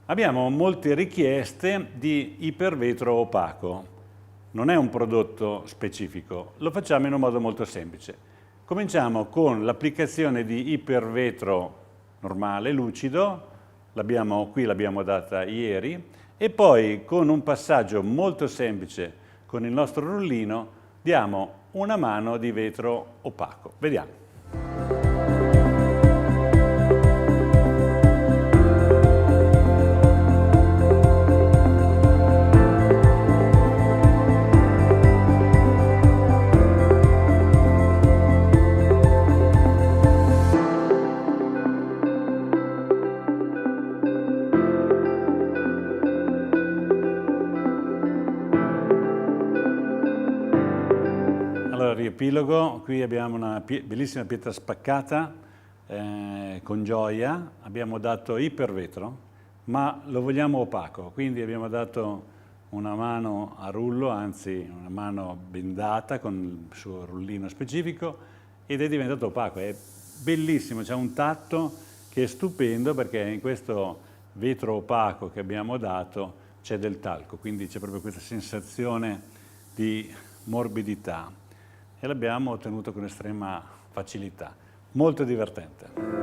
Abbiamo molte richieste di ipervetro opaco. Non è un prodotto specifico, lo facciamo in un modo molto semplice. Cominciamo con l'applicazione di ipervetro normale, lucido, l'abbiamo data ieri, e poi con un passaggio molto semplice con il nostro rullino diamo una mano di vetro opaco. Vediamo. Allora, riepilogo, qui abbiamo una bellissima pietra spaccata con gioia, abbiamo dato ipervetro, ma lo vogliamo opaco, quindi abbiamo dato una mano a rullo, anzi una mano bendata con il suo rullino specifico ed è diventato opaco, è bellissimo, c'è un tatto che è stupendo perché in questo vetro opaco che abbiamo dato c'è del talco, quindi c'è proprio questa sensazione di morbidità e l'abbiamo ottenuto con estrema facilità. Molto divertente.